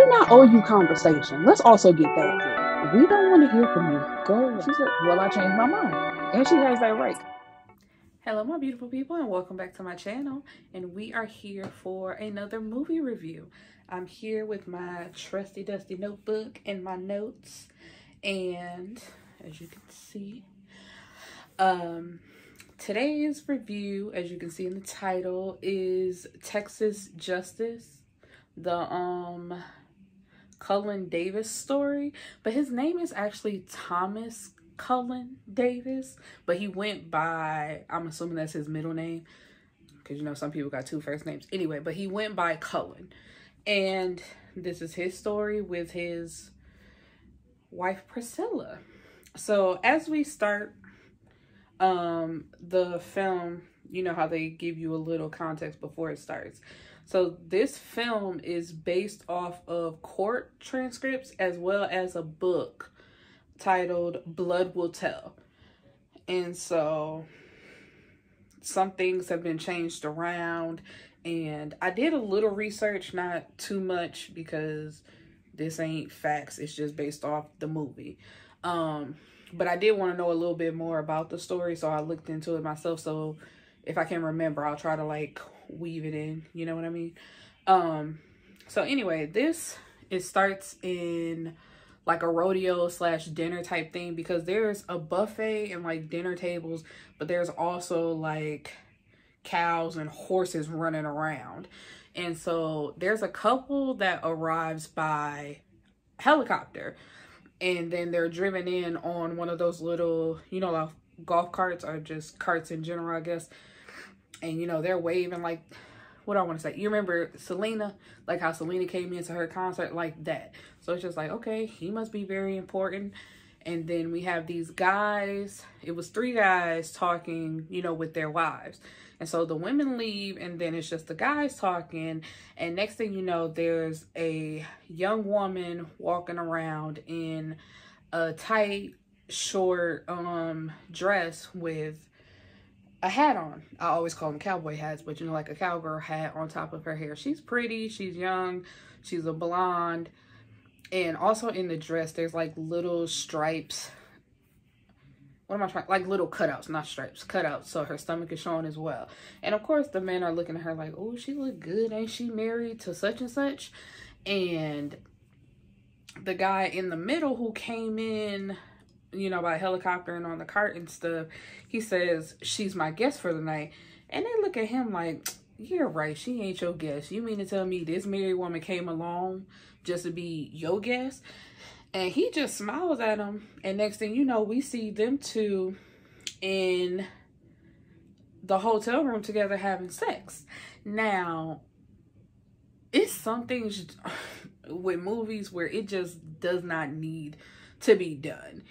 do not owe you conversation. Let's also get that clear. We don't want to hear from you. Go. She said, well, I changed my mind. And she has that right. Hello, my beautiful people, and welcome back to my channel. And we are here for another movie review. I'm here with my trusty dusty notebook and my notes. And as you can see, today's review, as you can see in the title, is Texas Justice, the Cullen Davis story. But his name is actually Thomas Cullen Davis, but he went by, I'm assuming that's his middle name, because you know some people got two first names anyway, but he went by Cullen. And this is his story with his wife Priscilla. So as we start the film, you know how they give you a little context before it starts. So this film is based off of court transcripts as well as a book titled Blood Will Tell. And so some things have been changed around, and I did a little research, not too much, because this ain't facts, it's just based off the movie. But I did want to know a little bit more about the story, so I looked into it myself. So if I can remember, I'll try to like weave it in, you know what I mean? So anyway, it starts in like a rodeo slash dinner type thing, because there's a buffet and like dinner tables, but there's also like cows and horses running around. And so there's a couple that arrives by helicopter, and then they're driven in on one of those little, you know, like golf carts, or just carts in general, I guess. And you know, they're waving like, what I want to say, you remember Selena, like how Selena came into her concert, like that. So it's just like, okay, he must be very important. And then we have these guys, it was 3 guys talking, you know, with their wives. And so the women leave, and then it's just the guys talking. And next thing you know, there's a young woman walking around in a tight, short dress with a hat on. I always call them cowboy hats, but you know, like a cowgirl hat on top of her hair. She's pretty, she's young, she's a blonde. And also in the dress, there's like little stripes. What am I trying? Like little cutouts, not stripes, cutouts. So her stomach is showing as well. And of course, the men are looking at her like, oh, she look good. Ain't she married to such and such? And the guy in the middle who came in, you know, by helicopter and on the cart and stuff, he says, she's my guest for the night. And they look at him like, you're right, she ain't your guest. You mean to tell me this married woman came along just to be your guest? And he just smiles at him. And next thing you know, we see them two in the hotel room together having sex. Now, it's some things with movies where it just does not need to be done.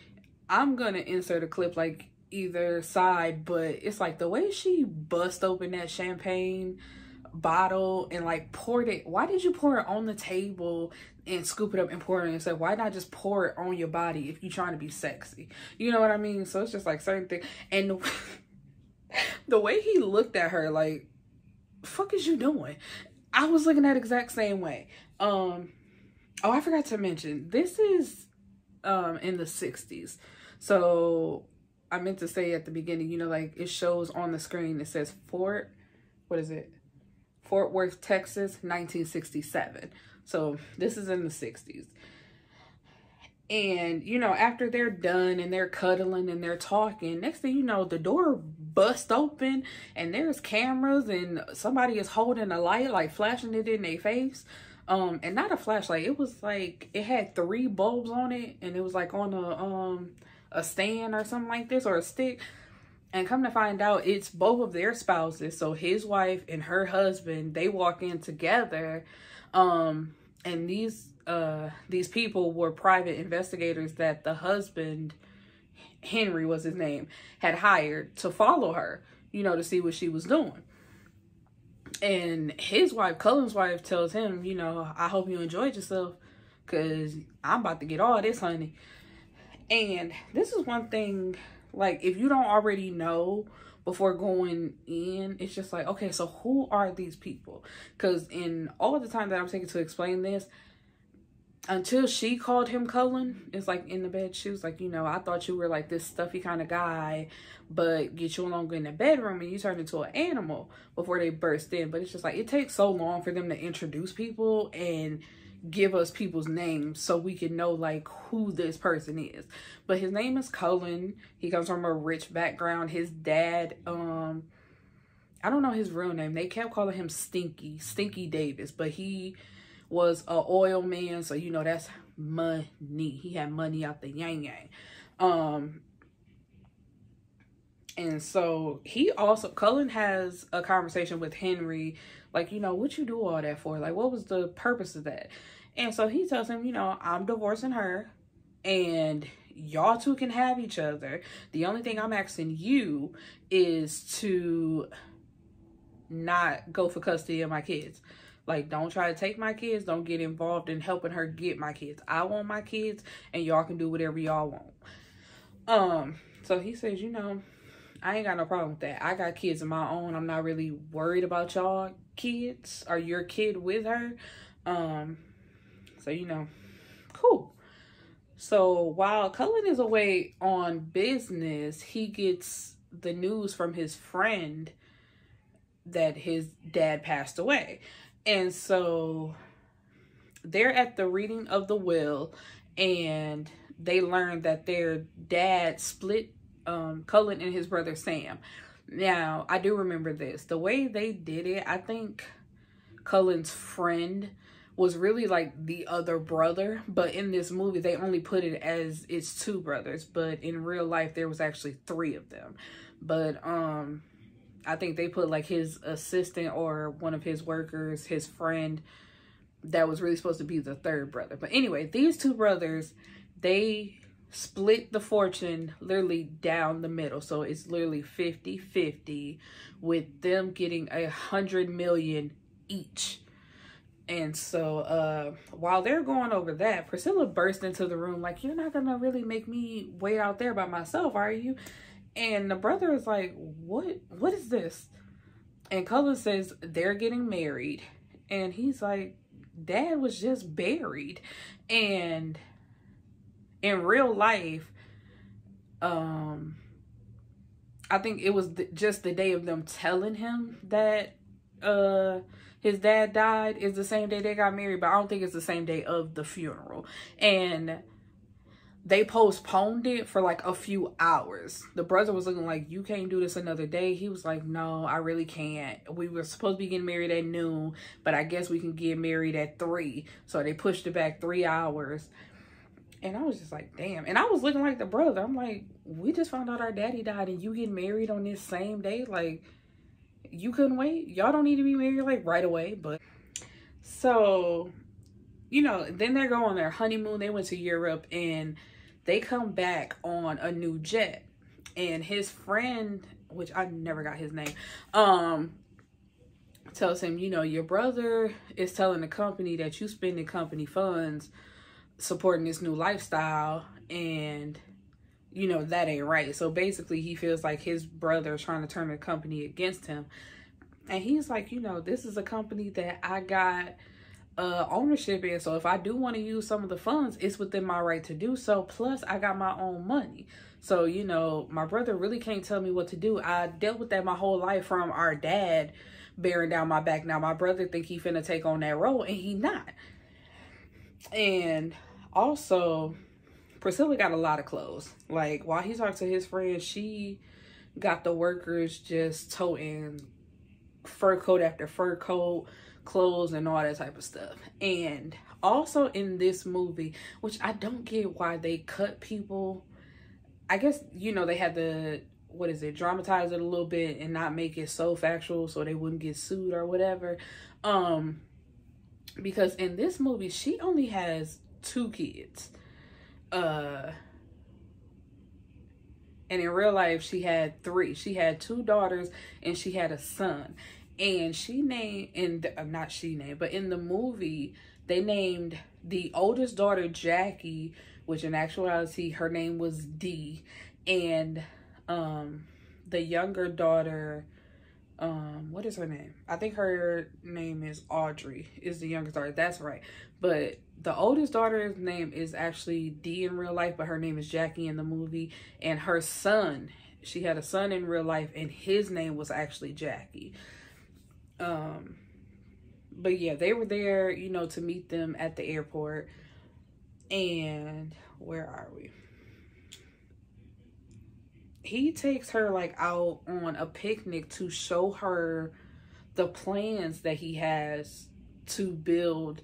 I'm gonna insert a clip like either side, but it's like the way she bust open that champagne bottle and like poured it. Why did you pour it on the table and scoop it up and pour it on yourself? Why not just pour it on your body if you're trying to be sexy? You know what I mean? So it's just like certain things. And the way he looked at her, like, fuck is you doing? I was looking at the exact same way. Oh, I forgot to mention, this is in the 60s. So I meant to say at the beginning, you know, like it shows on the screen, it says Fort Worth, Texas, 1967. So this is in the 60s. And, you know, after they're done and they're cuddling and they're talking, next thing you know, the door busts open and there's cameras and somebody is holding a light, like flashing it in their face. And not a flashlight, it was like, it had 3 bulbs on it, and it was like on a stand or something like this, or a stick. And come to find out, it's both of their spouses. So his wife and her husband, they walk in together. And these people were private investigators that the husband, Henry was his name, had hired to follow her, you know, to see what she was doing. And his wife, Cullen's wife, tells him, you know, I hope you enjoyed yourself, because I'm about to get all this, honey. And this is one thing, like, if you don't already know before going in, it's just like, okay, so who are these people? Because in all the time that I'm taking to explain this, until she called him Cullen. It's like in the bed, she was like, you know, I thought you were like this stuffy kind of guy, but get you along in the bedroom and you turned into an animal before they burst in. But it's just like, it takes so long for them to introduce people and give us people's names so we can know like who this person is. But his name is Cullen. He comes from a rich background. His dad, I don't know his real name. They kept calling him Stinky Davis, but he was a oil man, so you know that's money. He had money out the yang yang. And so he also, Cullen has a conversation with Henry, like, you know, what you do all that for? Like, what was the purpose of that? And so he tells him, you know, I'm divorcing her and y'all two can have each other. The only thing I'm asking you is to not go for custody of my kids. Like, don't try to take my kids. Don't get involved in helping her get my kids. I want my kids and y'all can do whatever y'all want. So he says, you know, I ain't got no problem with that. I got kids of my own. I'm not really worried about y'all kids or your kid with her. So, you know, cool. So while Cullen is away on business, he gets the news from his friend that his dad passed away. And so they're at the reading of the will and they learn that their dad split Cullen and his brother Sam. Now, I do remember this. The way they did it, I think Cullen's friend was really like the other brother, but in this movie they only put it as it's two brothers, but in real life there was actually three of them. But I think they put like his assistant or one of his workers, his friend, that was really supposed to be the third brother. But anyway, these two brothers, they split the fortune literally down the middle. So it's literally 50-50 with them getting 100 million each. And so while they're going over that, Priscilla burst into the room like, you're not gonna really make me wait out there by myself, are you? And the brother is like, what is this? And Cullen says they're getting married. And he's like, Dad was just buried. And in real life, I think it was just the day of them telling him that his dad died is the same day they got married, but I don't think it's the same day of the funeral. And they postponed it for like a few hours. The brother was looking like, you can't do this another day. He was like, no, I really can't. We were supposed to be getting married at noon, but I guess we can get married at 3. So they pushed it back 3 hours. And I was just like, damn. And I was looking like the brother. I'm like, we just found out our daddy died and you get married on this same day? Like, you couldn't wait? Y'all don't need to be married like right away. But so, you know, then they're going on their honeymoon. They went to Europe and they come back on a new jet. And his friend, which I never got his name, tells him, you know, your brother is telling the company that you spending company funds supporting this new lifestyle, and you know that ain't right. So basically he feels like his brother is trying to turn the company against him. And he's like, you know, this is a company that I got ownership in, so if I do want to use some of the funds, it's within my right to do so. Plus I got my own money, so you know my brother really can't tell me what to do. I dealt with that my whole life from our dad bearing down my back. Now my brother think he finna take on that role and he not. And also Priscilla got a lot of clothes. Like while he talked to his friend, she got the workers just toting fur coat after fur coat, clothes and all that type of stuff. And also in this movie, which I don't get why they cut people, I guess, you know, they had to, what is it, dramatize it a little bit and not make it so factual so they wouldn't get sued or whatever. Because in this movie she only has 2 kids, and in real life she had 3. She had 2 daughters and she had a son. And she named, not she named, but in the movie, they named the oldest daughter Jackie, which in actuality, her name was Dee. And the younger daughter, What is her name? I think her name is Audrey, is the youngest daughter. That's right. But the oldest daughter's name is actually Dee in real life, but her name is Jackie in the movie. And her son, she had a son in real life, and his name was actually Jackie. But yeah, they were there, you know, to meet them at the airport. And where are we? He takes her like out on a picnic to show her the plans that he has to build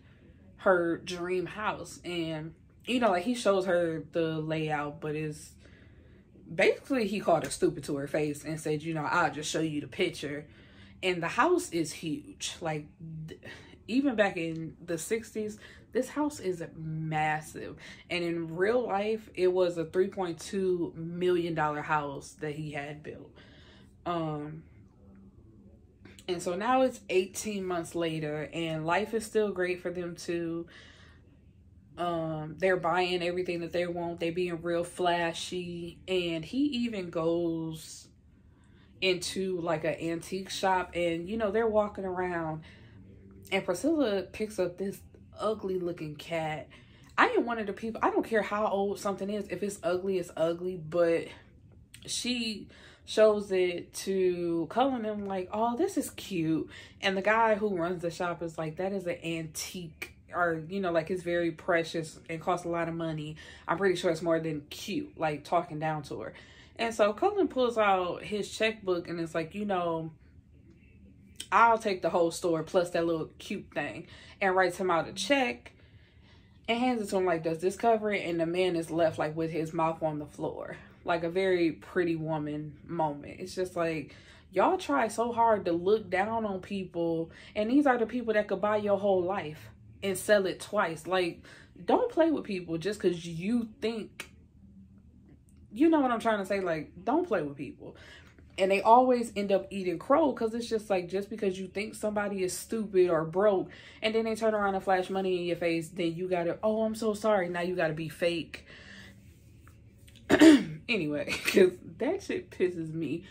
her dream house. And you know, like, he shows her the layout, but it's basically, he called her stupid to her face and said, you know, I'll just show you the picture. And the house is huge. Like, even back in the 60s, this house is massive. And in real life, it was a $3.2 million house that he had built. And so now it's 18 months later, and life is still great for them too. They're buying everything that they want. They being real flashy. And he even goes into like an antique shop, and you know, they're walking around, and Priscilla picks up this ugly looking cat. I am one of the people, I don't care how old something is, if it's ugly, it's ugly. But she shows it to Cullen and like, oh, this is cute. And the guy who runs the shop is like, that is an antique, or you know, like, it's very precious and costs a lot of money. I'm pretty sure it's more than cute, like talking down to her. And so Cullen pulls out his checkbook and it's like, you know, I'll take the whole store plus that little cute thing, and writes him out a check and hands it to him like, does this cover it? And the man is left like with his mouth on the floor, like a very Pretty Woman moment. It's just like, y'all try so hard to look down on people, and these are the people that could buy your whole life and sell it twice. Like, don't play with people just because you think, you know what I'm trying to say? Like, don't play with people. And they always end up eating crow, because it's just like, just because you think somebody is stupid or broke, and then they turn around and flash money in your face, then you gotta, oh, I'm so sorry, now you gotta be fake. Anyway, because that shit pisses me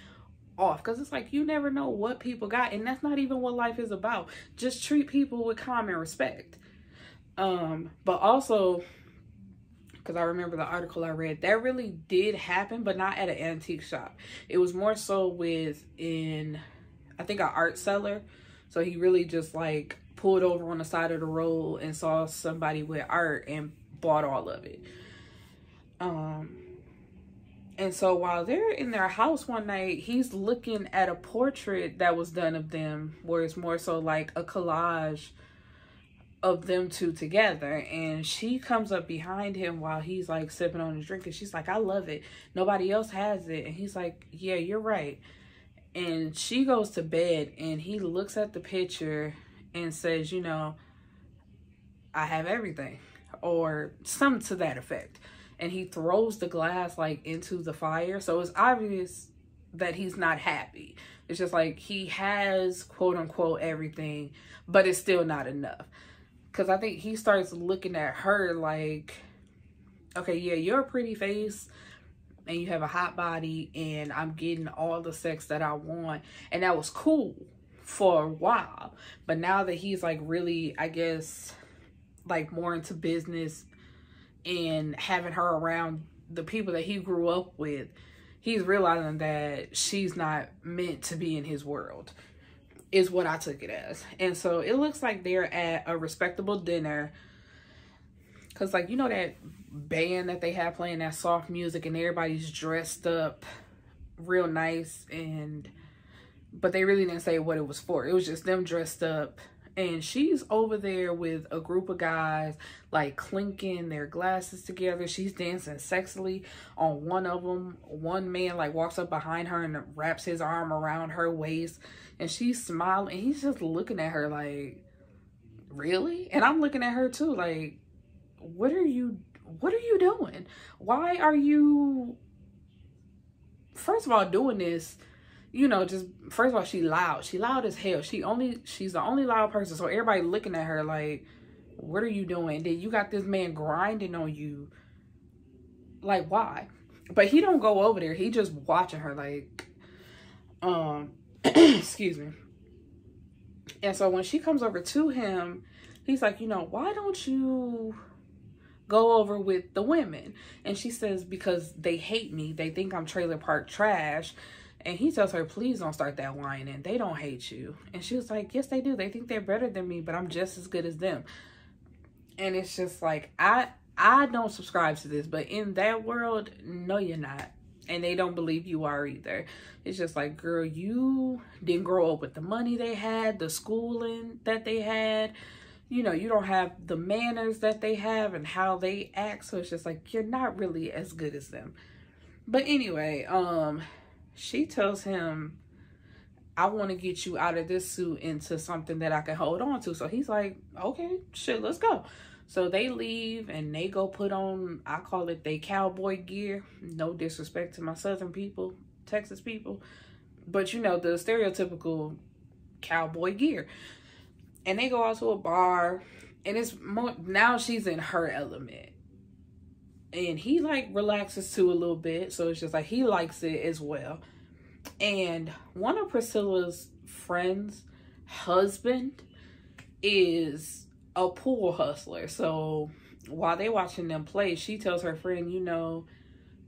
off, because it's like, you never know what people got, and that's not even what life is about. Just treat people with common respect. But also, because I remember the article I read, that really did happen, but not at an antique shop. It was more so within, I think, an art seller. So he really just like pulled over on the side of the road and saw somebody with art and bought all of it. And so while they're in their house one night, he's looking at a portrait that was done of them, where it's more so like a collage of them two together. And she comes up behind him while he's like sipping on his drink, and she's like, I love it, nobody else has it. And he's like, yeah, you're right. And she goes to bed, and he looks at the picture and says, you know, I have everything, or something to that effect. And he throws the glass like into the fire. So it's obvious that he's not happy. It's just like, he has quote unquote everything, but it's still not enough. Because I think he starts looking at her like, okay, yeah, you're a pretty face and you have a hot body, and I'm getting all the sex that I want. And that was cool for a while. But now that he's like really, I guess, like more into business and having her around the people that he grew up with, he's realizing that she's not meant to be in his world, is what I took it as. And so it looks like they're at a respectable dinner, because like, you know, that band that they have playing that soft music, and everybody's dressed up real nice, and but they really didn't say what it was for. It was just them dressed up, and she's over there with a group of guys like clinking their glasses together. She's dancing sexily on one of them. One man like walks up behind her and wraps his arm around her waist, and she's smiling, and he's just looking at her like, really? And I'm looking at her too like, what are you doing? Why are you, first of all, doing this? You know, just first of all, she loud as hell. She's the only loud person, so everybody looking at her like, what are you doing? Then you got this man grinding on you, like, why? But he don't go over there, he just watching her like, Excuse me. And so when she comes over to him, he's like, you know, why don't you go over with the women? And she says, because they hate me. They think I'm trailer park trash. And he tells her, please don't start that whining. They don't hate you. And she was like, yes, they do. They think they're better than me, but I'm just as good as them. And it's just like, I don't subscribe to this, but in that world, no, you're not. And they don't believe you are either. It's just like, girl, you didn't grow up with the money they had, the schooling that they had. You know, you don't have the manners that they have and how they act. So it's just like, you're not really as good as them. But anyway, she tells him, I want to get you out of this suit into something that I can hold on to. So he's like, okay, shit, let's go. So they leave and they go put on, I call it they cowboy gear. No disrespect to my southern people, Texas people. But you know, the stereotypical cowboy gear. And they go out to a bar, and it's more, now she's in her element. And he like relaxes too a little bit. So it's just like, he likes it as well. And one of Priscilla's friends' husband is a pool hustler. So while they watching them play, she tells her friend, you know,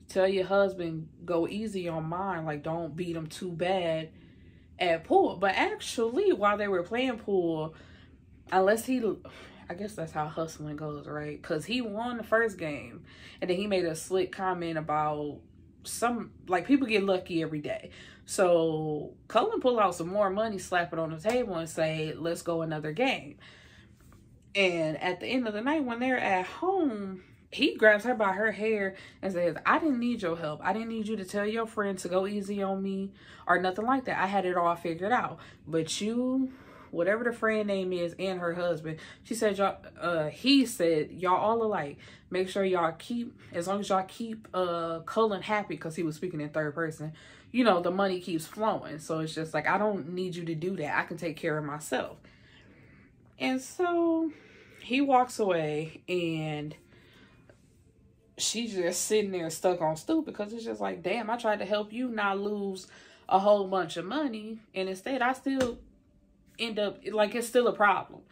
tell your husband, go easy on mine. Like, don't beat him too bad at pool. But actually, while they were playing pool, unless he, I guess that's how hustling goes, right? Because he won the first game. And then he made a slick comment about some, like, people get lucky every day. So Cullen pull out some more money, slap it on the table, and say, let's go another game. And at the end of the night, when they're at home, he grabs her by her hair and says, I didn't need your help. I didn't need you to tell your friend to go easy on me or nothing like that. I had it all figured out. But you, whatever the friend name is, and her husband, she said, y'all, he said, y'all all alike. Make sure y'all keep, as long as y'all keep Cullen happy, because he was speaking in third person, you know, the money keeps flowing. So it's just like, I don't need you to do that. I can take care of myself. And so he walks away, and she's just sitting there stuck on stoop, because it's just like, damn, I tried to help you not lose a whole bunch of money, and instead I still end up, like, it's still a problem.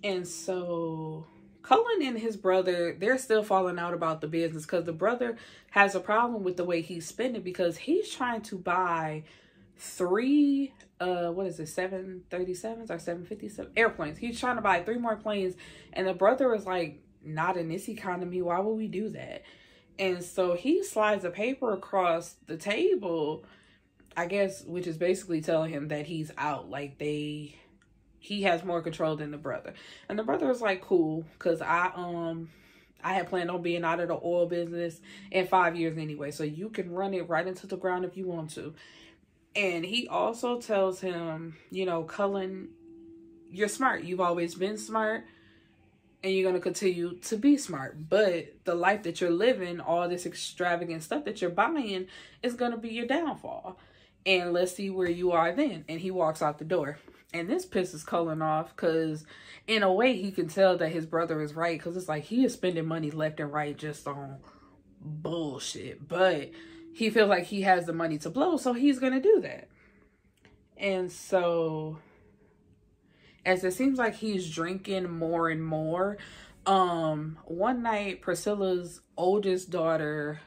And so Cullen and his brother, they're still falling out about the business, because the brother has a problem with the way he's spending, because he's trying to buy 3 what is it, 737s or 757 airplanes. He's trying to buy 3 more planes, and the brother is like, not in this economy, why would we do that? And so he slides a paper across the table, I guess, which is basically telling him that he's out, like he has more control than the brother. And the brother is like, cool, because I had planned on being out of the oil business in 5 years anyway, so you can run it right into the ground if you want to. And he also tells him, you know, Cullen, you're smart. You've always been smart, and you're going to continue to be smart. But the life that you're living, all this extravagant stuff that you're buying, is going to be your downfall. And let's see where you are then. And he walks out the door. And this pisses Cullen off, because in a way he can tell that his brother is right, because it's like he is spending money left and right just on bullshit. But he feels like he has the money to blow, so he's going to do that. And so, as it seems like he's drinking more and more, one night, Priscilla's oldest daughter,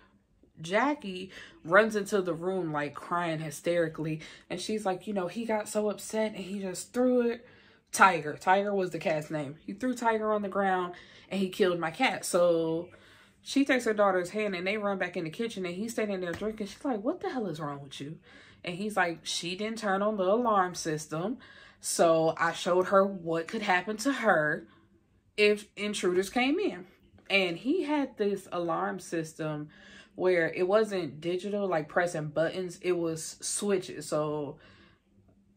Jackie, runs into the room, like, crying hysterically. And she's like, you know, he got so upset, and he just threw it. Tiger was the cat's name. He threw Tiger on the ground, and he killed my cat. So she takes her daughter's hand, and they run back in the kitchen, and he's standing there drinking. She's like, what the hell is wrong with you? And he's like, she didn't turn on the alarm system, so I showed her what could happen to her if intruders came in. And he had this alarm system where it wasn't digital, like pressing buttons, it was switches. So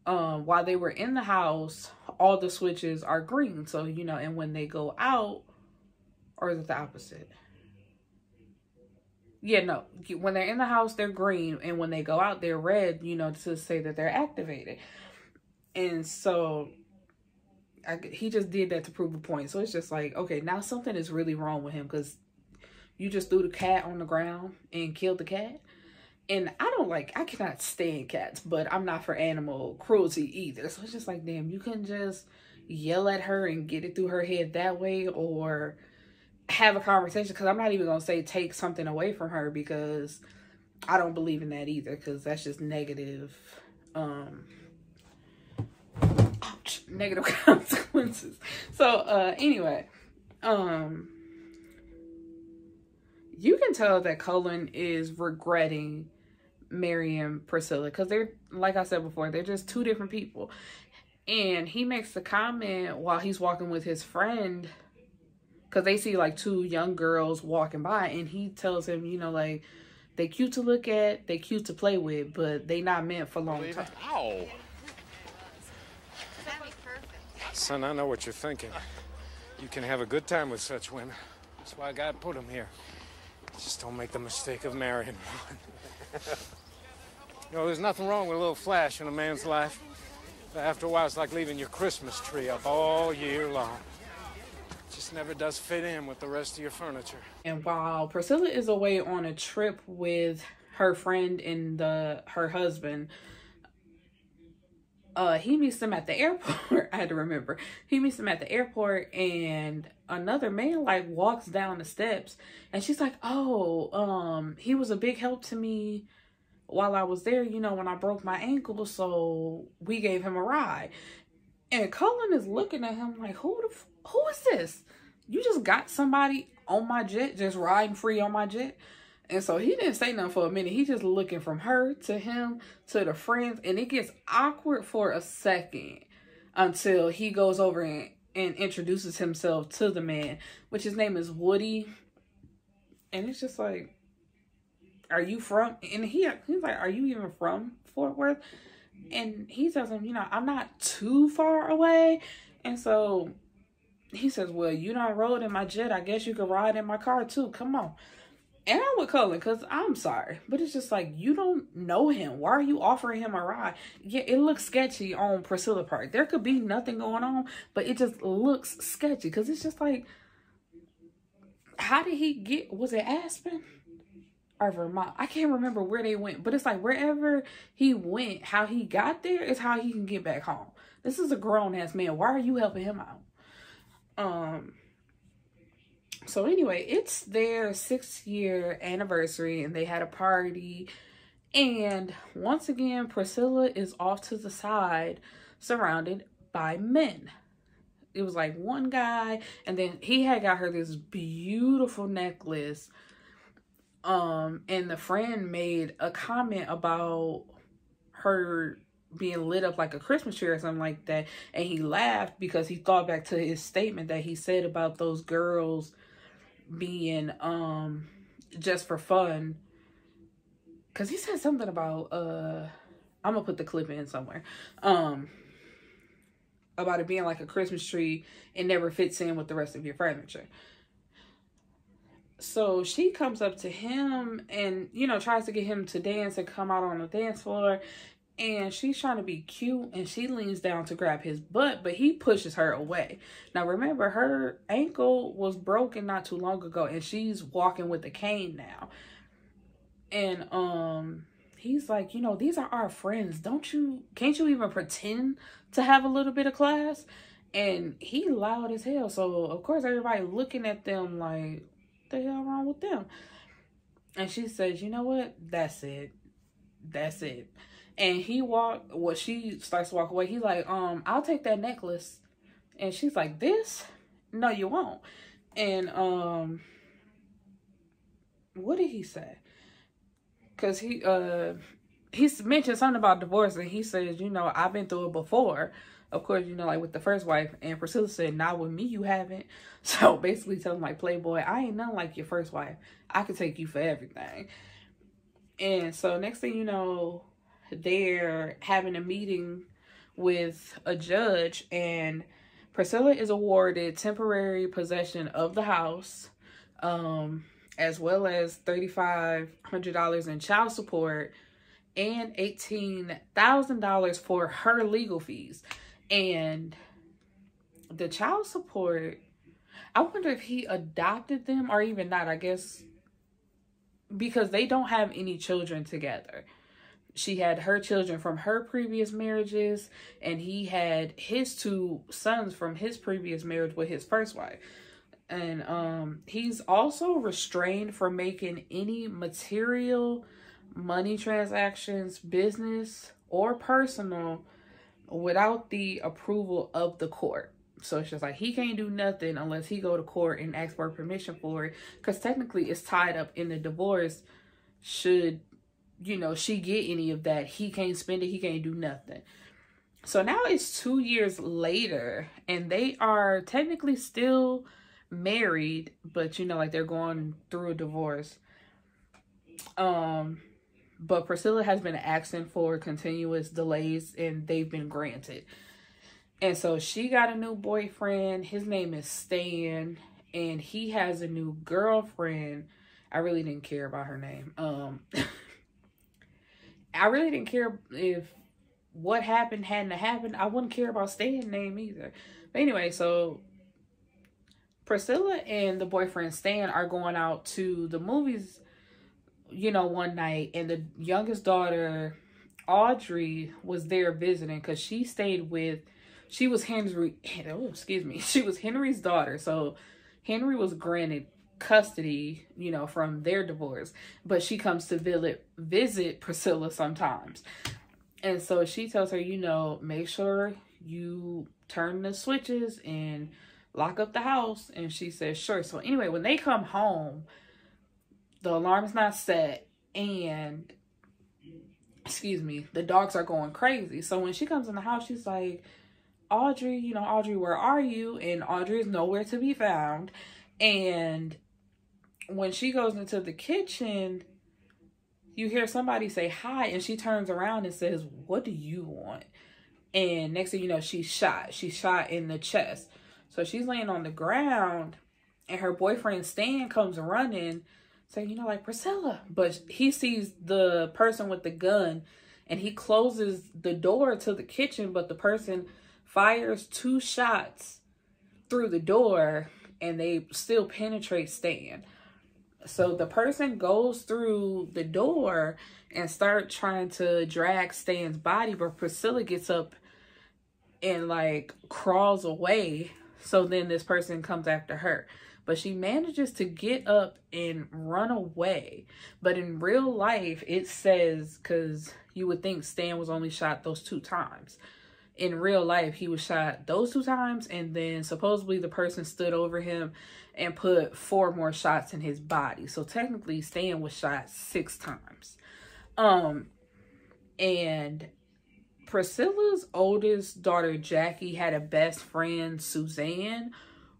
while they were in the house, all the switches are green. So, you know, and when they go out, or is it the opposite? Yeah, no. When they're in the house, they're green. And when they go out, they're red, you know, to say that they're activated. And so he just did that to prove a point. So it's just like, okay, now something is really wrong with him, because you just threw the cat on the ground and killed the cat. And I cannot stand cats, but I'm not for animal cruelty either. So it's just like, damn, you can just yell at her and get it through her head that way, or have a conversation. Because I'm not even going to say take something away from her, because I don't believe in that either, because that's just negative, negative consequences. So, anyway, you can tell that Cullen is regretting marrying Priscilla, because they're, like I said before, they're just two different people. And he makes the comment while he's walking with his friend, because they see like two young girls walking by, and he tells him, you know, like, they cute to look at, they cute to play with, but they not meant for long time. Ow! Son, I know what you're thinking. You can have a good time with such women. That's why God put them here. Just don't make the mistake of marrying one. You know, there's nothing wrong with a little flash in a man's life. But after a while, it's like leaving your Christmas tree up all year long. It just never does fit in with the rest of your furniture. And while Priscilla is away on a trip with her friend and her husband, he meets them at the airport. I had to remember. He meets them at the airport, and another man like walks down the steps, and she's like, oh, he was a big help to me while I was there, you know, when I broke my ankle, so we gave him a ride. And Cullen is looking at him like, who is this? You just got somebody on my jet, just riding free on my jet? And so he didn't say nothing for a minute. He just looking from her to him to the friends, and it gets awkward for a second until he goes over and introduces himself to the man, which his name is Woody. And it's just like, are you from, and he's like, are you even from Fort Worth? And he tells him, you know, I'm not too far away. And so he says, well, you done rode in my jet, I guess you could ride in my car too, come on. And I'm with Cullen, because I'm sorry, but it's just like, you don't know him. Why are you offering him a ride? Yeah, it looks sketchy on Priscilla's part. There could be nothing going on, but it just looks sketchy, because it's just like, how did he get, was it Aspen or Vermont? I can't remember where they went, but it's like, wherever he went, how he got there is how he can get back home. This is a grown-ass man. Why are you helping him out? So anyway, it's their 6th-year anniversary, and they had a party. And once again, Priscilla is off to the side, surrounded by men. It was like one guy, and then he had got her this beautiful necklace. And the friend made a comment about her being lit up like a Christmas tree or something like that. And he laughed because he thought back to his statement that he said about those girls being just for fun, because he said something about I'm gonna put the clip in somewhere, about it being like a Christmas tree and never fits in with the rest of your furniture. So she comes up to him and, you know, tries to get him to dance and come out on the dance floor. And she's trying to be cute, and she leans down to grab his butt, but he pushes her away. Now, remember, her ankle was broken not too long ago, and she's walking with a cane now. And he's like, you know, these are our friends. Can't you even pretend to have a little bit of class? And he loud as hell. So, of course, everybody looking at them like, what the hell wrong with them? And she says, you know what? That's it. That's it. And she starts to walk away. He's like, I'll take that necklace. And she's like, this? No, you won't. And, what did he say? Because he mentioned something about divorce, and he says, you know, I've been through it before. Of course, you know, like with the first wife. And Priscilla said, not with me, you haven't. So basically telling like, Playboy, I ain't nothing like your first wife. I could take you for everything. And so next thing you know, they're having a meeting with a judge, and Priscilla is awarded temporary possession of the house, as well as $3,500 in child support and $18,000 for her legal fees. And the child support, I wonder if he adopted them or even not. I guess because they don't have any children together. She had her children from her previous marriages, and he had his 2 sons from his previous marriage with his first wife. And he's also restrained from making any material money transactions, business or personal, without the approval of the court. So it's just like he can't do nothing unless he go to court and ask for permission for it, because technically it's tied up in the divorce. Should, you know, she get any of that, he can't spend it, he can't do nothing. So now it's 2 years later, and they are technically still married, but you know, like they're going through a divorce. But Priscilla has been asking for continuous delays, and they've been granted. And so she got a new boyfriend. His name is Stan, and he has a new girlfriend. I really didn't care about her name. I really didn't care if what happened hadn't happened. I wouldn't care about Stan's name either. But anyway, so Priscilla and the boyfriend Stan are going out to the movies, you know, one night, and the youngest daughter, Audrey, was there visiting because she was Henry's daughter. So Henry was granted custody, you know, from their divorce, but she comes to visit Priscilla sometimes. And so she tells her, you know, make sure you turn the switches and lock up the house. And she says, sure. So anyway, when they come home, the alarm's not set, and the dogs are going crazy. So when she comes in the house, she's like, Audrey, you know, Audrey, where are you? And Audrey is nowhere to be found. And when she goes into the kitchen, you hear somebody say hi, and she turns around and says, what do you want? And next thing you know, she's shot. She's shot in the chest. So she's laying on the ground, and her boyfriend Stan comes running, saying, you know, like, Priscilla. But he sees the person with the gun, and he closes the door to the kitchen, but the person fires 2 shots through the door, and they still penetrate Stan. So the person goes through the door and start trying to drag Stan's body, but Priscilla gets up and like crawls away. So then this person comes after her, but she manages to get up and run away. But in real life, it says, because you would think Stan was only shot those 2 times. In real life, he was shot those 2 times, and then supposedly the person stood over him and put 4 more shots in his body. So technically, Stan was shot 6 times. And Priscilla's oldest daughter, Jackie, had a best friend, Suzanne,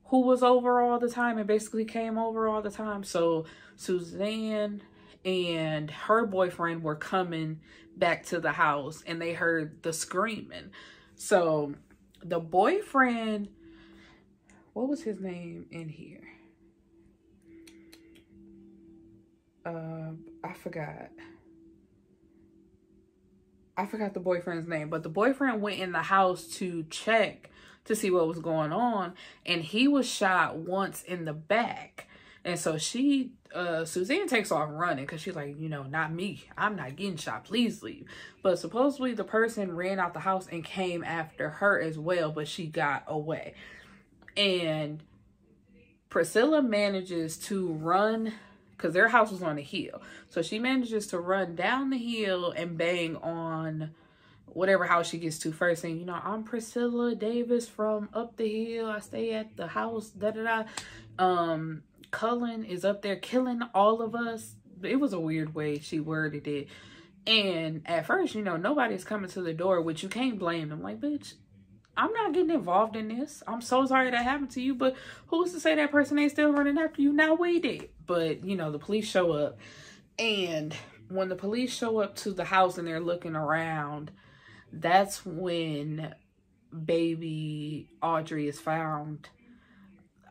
who was over all the time and basically came over all the time. So Suzanne and her boyfriend were coming back to the house, and they heard the screaming. So the boyfriend, what was his name in here? I forgot the boyfriend's name, but the boyfriend went in the house to check to see what was going on, and he was shot once in the back. And so Suzanne takes off running because she's like, you know, not me. I'm not getting shot. Please leave. But supposedly the person ran out the house and came after her as well, but she got away. And Priscilla manages to run, because their house was on a hill. So she manages to run down the hill and bang on whatever house she gets to first, saying, you know, I'm Priscilla Davis from up the hill. I stay at the house, Cullen is up there killing all of us. It was a weird way she worded it. And at first, you know, nobody's coming to the door, which you can't blame them. Like, bitch, I'm not getting involved in this. I'm so sorry that happened to you, but who's to say that person ain't still running after you? Now we did. But, you know, the police show up. And when the police show up to the house and they're looking around, that's when baby Audrey is found.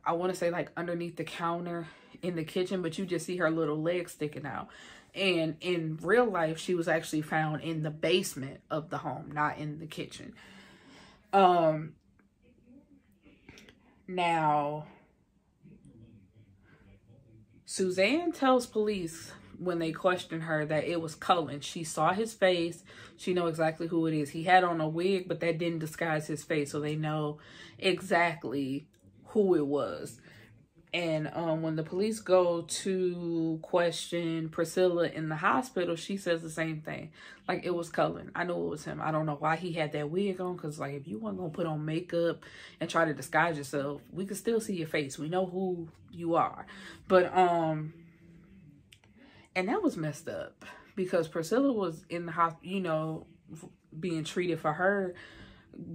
I want to say like underneath the counter in the kitchen, but you just see her little legs sticking out. And in real life, she was actually found in the basement of the home, not in the kitchen. Now, Suzanne tells police, when they questioned her that it was Cullen. She saw his face. She know exactly who it is. He had on a wig, but that didn't disguise his face, so they know exactly who it was. And when the police go to question Priscilla in the hospital, she says the same thing. Like, it was Cullen. I knew it was him. I don't know why he had that wig on, because, like, if you weren't going to put on makeup and try to disguise yourself, we could still see your face. We know who you are. But, and that was messed up, because Priscilla was in the hospital, you know, being treated for her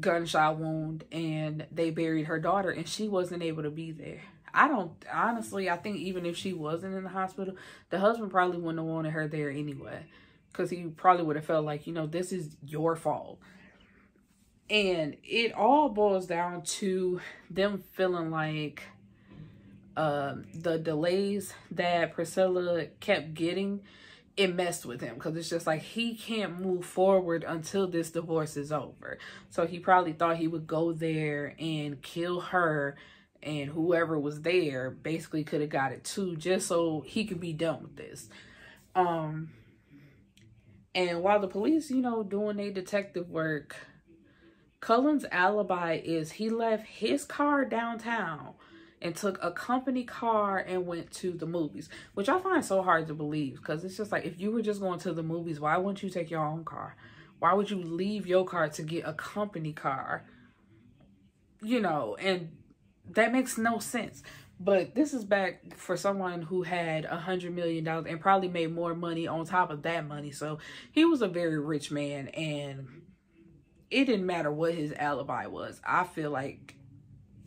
gunshot wound, and they buried her daughter, and she wasn't able to be there. Honestly, I think even if she wasn't in the hospital, the husband probably wouldn't have wanted her there anyway, because he probably would have felt like, you know, this is your fault. And it all boils down to them feeling like the delays that Priscilla kept getting, it messed with him, because it's just like he can't move forward until this divorce is over. So he probably thought he would go there and kill her, and whoever was there basically could have got it too, just so he could be done with this. And while the police, you know, doing their detective work, Cullen's alibi is he left his car downtown and took a company car and went to the movies, which I find so hard to believe, because it's just like, if you were just going to the movies, why wouldn't you take your own car? Why would you leave your car to get a company car? You know, and that makes no sense. But this is back for someone who had $100 million and probably made more money on top of that money. So he was a very rich man, and it didn't matter what his alibi was. I feel like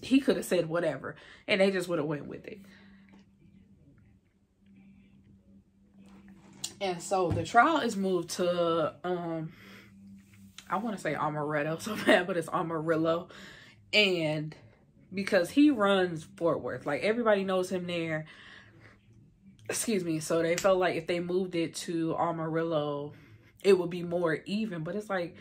he could have said whatever, and they just would have went with it. And so the trial is moved to, I want to say Amaretto so bad, but it's Amarillo. And because he runs Fort Worth, like, everybody knows him there. Excuse me. So they felt like if they moved it to Amarillo, it would be more even. But it's like,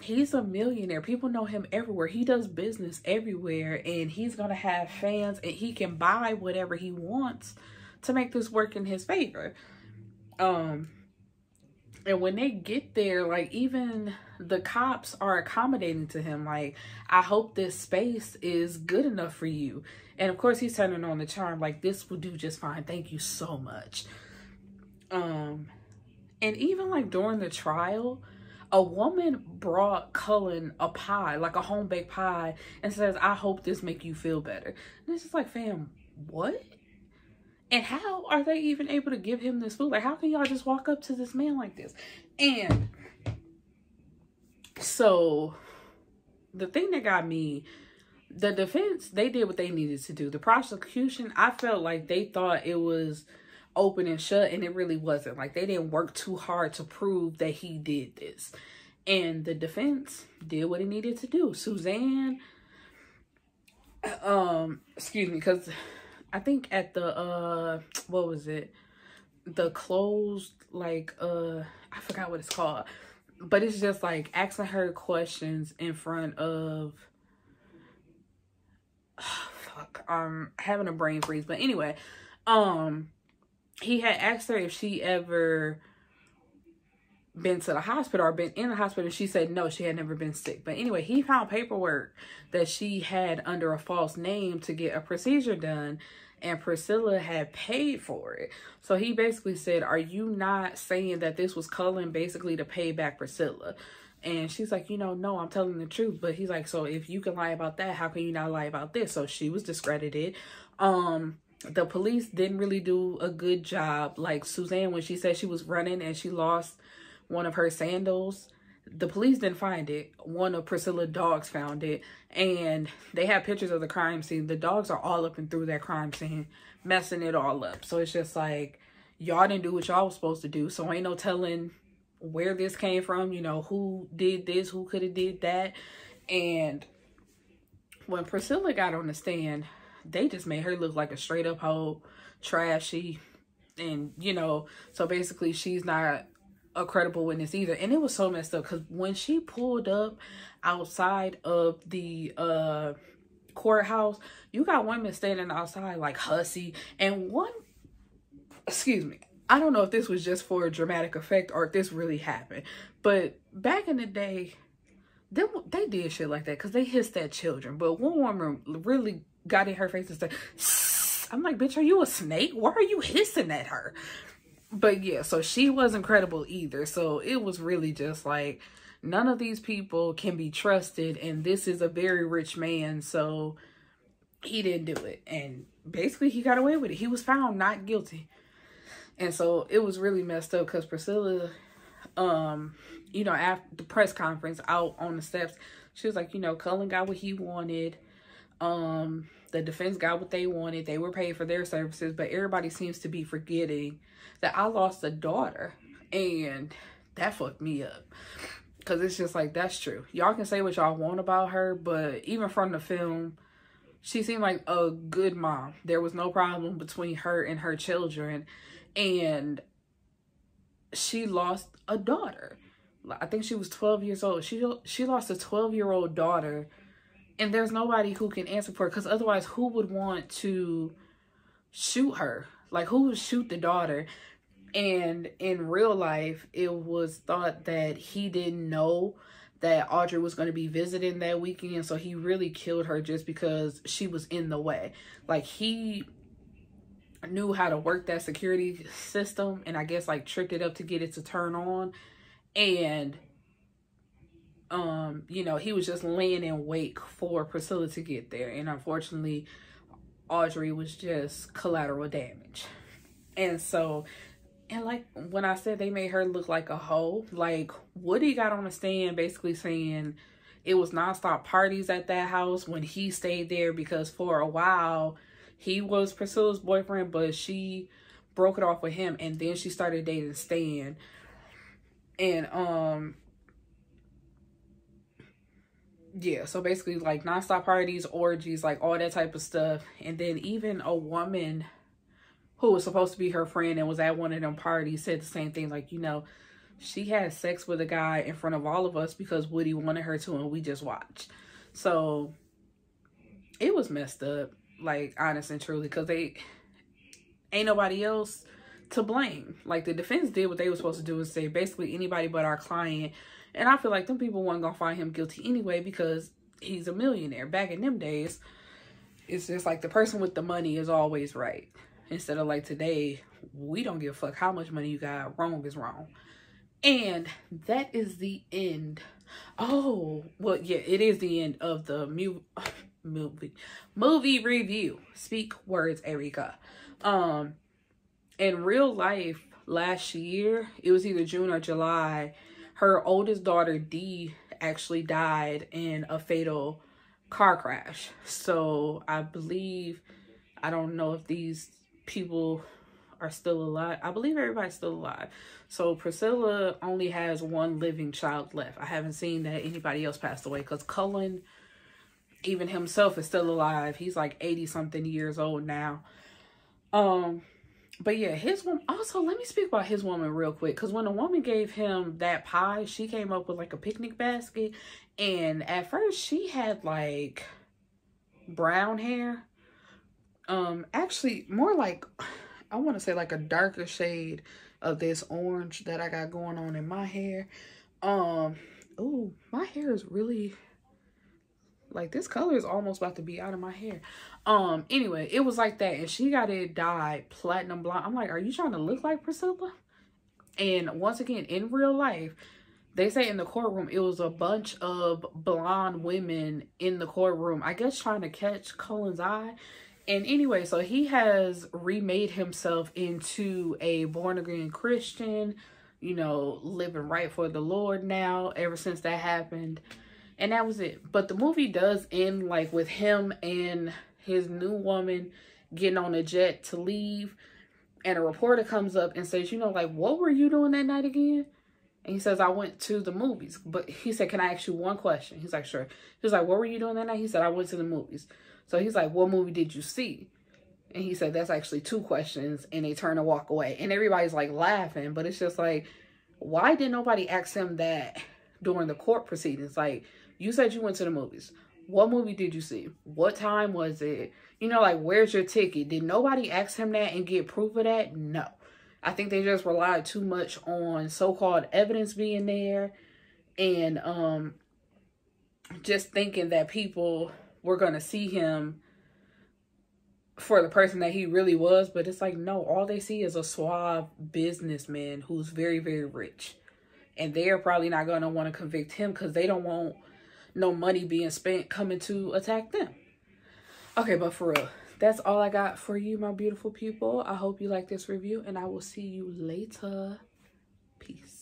he's a millionaire. People know him everywhere. He does business everywhere, and he's going to have fans, and he can buy whatever he wants to make this work in his favor. And when they get there, like, even the cops are accommodating to him. Like, I hope this space is good enough for you. And of course, he's turning on the charm. Like, this will do just fine. Thank you so much. And even like during the trial, a woman brought Cullen a pie, like a home-baked pie, and says, I hope this make you feel better. And it's just like, fam, what? And how are they even able to give him this food? Like, how can y'all just walk up to this man like this? And so the thing that got me, the defense, they did what they needed to do. The prosecution, I felt like they thought it was open and shut, and it really wasn't. Like, they didn't work too hard to prove that he did this. And the defense did what it needed to do. Suzanne, excuse me, because I think at the, what was it? The closed, like, I forgot what it's called. But it's just like asking her questions in front of, oh, fuck, I'm having a brain freeze. But anyway, he had asked her if she ever been to the hospital or been in the hospital. She said no, she had never been sick. But anyway, he found paperwork that she had under a false name to get a procedure done, and Priscilla had paid for it. So he basically said, are you not saying that this was Cullen basically to pay back Priscilla? And she's like, you know, no, I'm telling the truth. But he's like, so if you can lie about that, how can you not lie about this? So she was discredited. The police didn't really do a good job. Like Suzanne, when she said she was running and she lost one of her sandals, the police didn't find it. One of Priscilla's dogs found it, and they have pictures of the crime scene. The dogs are all up and through that crime scene, messing it all up. So it's just like, y'all didn't do what y'all was supposed to do. So ain't no telling where this came from, you know, who did this, who could have did that. And when Priscilla got on the stand, they just made her look like a straight up hoe, trashy. And, you know, so basically she's not a credible witness either. And it was so messed up because when she pulled up outside of the courthouse, you got women standing outside like hussy, and one, excuse me, I don't know if this was just for a dramatic effect or if this really happened. But back in the day, they did shit like that because they hissed at children. But one woman really got in her face and said, "Shh." I'm like, bitch, are you a snake? Why are you hissing at her? But yeah, so she wasn't credible either. So it was really just like, none of these people can be trusted. And this is a very rich man. So he didn't do it. And basically he got away with it. He was found not guilty. And so it was really messed up because Priscilla, you know, after the press conference out on the steps, she was like, you know, Cullen got what he wanted. The defense got what they wanted. They were paid for their services, but everybody seems to be forgetting that I lost a daughter, and that fucked me up. Because it's just like, that's true. Y'all can say what y'all want about her, but even from the film, she seemed like a good mom. There was no problem between her and her children. And she lost a daughter. I think she was 12 years old. She lost a 12-year-old daughter. And there's nobody who can answer for it. Because otherwise, who would want to shoot her? Like, who would shoot the daughter? And in real life, it was thought that he didn't know that Audrey was going to be visiting that weekend. So he really killed her just because she was in the way. Like, he knew how to work that security system, and I guess like tricked it up to get it to turn on. And you know, he was just laying in wait for Priscilla to get there, and unfortunately Audrey was just collateral damage. And so, and like when I said they made her look like a hoe, like Woody got on the stand basically saying it was nonstop parties at that house when he stayed there, because for a while he was Priscilla's boyfriend, but she broke it off with him, and then she started dating Stan. And yeah, so basically like nonstop parties, orgies, like all that type of stuff. And then even a woman who was supposed to be her friend and was at one of them parties said the same thing, like, you know, she had sex with a guy in front of all of us because Woody wanted her to, and we just watched. So it was messed up. Like, honest and truly, because they ain't nobody else to blame. Like, the defense did what they were supposed to do and say basically anybody but our client. And I feel like them people weren't gonna find him guilty anyway because he's a millionaire. Back in them days, it's just like the person with the money is always right. Instead of like today, we don't give a fuck how much money you got. Wrong is wrong. And that is the end. Oh, well, yeah, it is the end of the movie review. Speak words, Erica. In real life, last year, it was either June or July, her oldest daughter Dee actually died in a fatal car crash. So I believe, I don't know if these people are still alive. I believe everybody's still alive. So Priscilla only has one living child left. I haven't seen that anybody else passed away, because Cullen, even himself, is still alive. He's like 80 something years old now. But yeah, his woman, also let me speak about his woman real quick, because when a woman gave him that pie, she came up with like a picnic basket, and at first she had like brown hair, actually more like, I want to say like a darker shade of this orange that I got going on in my hair. Oh, my hair is really, like, this color is almost about to be out of my hair. Anyway, it was like that, and she got it dyed platinum blonde. I'm like, are you trying to look like Priscilla? And once again, in real life, they say in the courtroom, it was a bunch of blonde women in the courtroom, I guess trying to catch Cullen's eye. And anyway, so he has remade himself into a born-again Christian, you know, living right for the Lord now, ever since that happened. And that was it. But the movie does end like with him and his new woman getting on a jet to leave. And a reporter comes up and says, you know, like, what were you doing that night again? And he says, I went to the movies. But he said, can I ask you one question? He's like, sure. He was like, what were you doing that night? He said, I went to the movies. So he's like, what movie did you see? And he said, that's actually 2 questions. And they turn and walk away. And everybody's like laughing. But it's just like, why did nobody ask him that during the court proceedings? Like, you said you went to the movies. What movie did you see? What time was it? You know, like, where's your ticket? Did nobody ask him that and get proof of that? No. I think they just relied too much on so-called evidence being there, and just thinking that people were going to see him for the person that he really was. But it's like, no, all they see is a suave businessman who's very, very rich. And they're probably not going to want to convict him because they don't want no money being spent coming to attack them. Okay, but for real, that's all I got for you, my beautiful people. I hope you like this review, and I will see you later. Peace.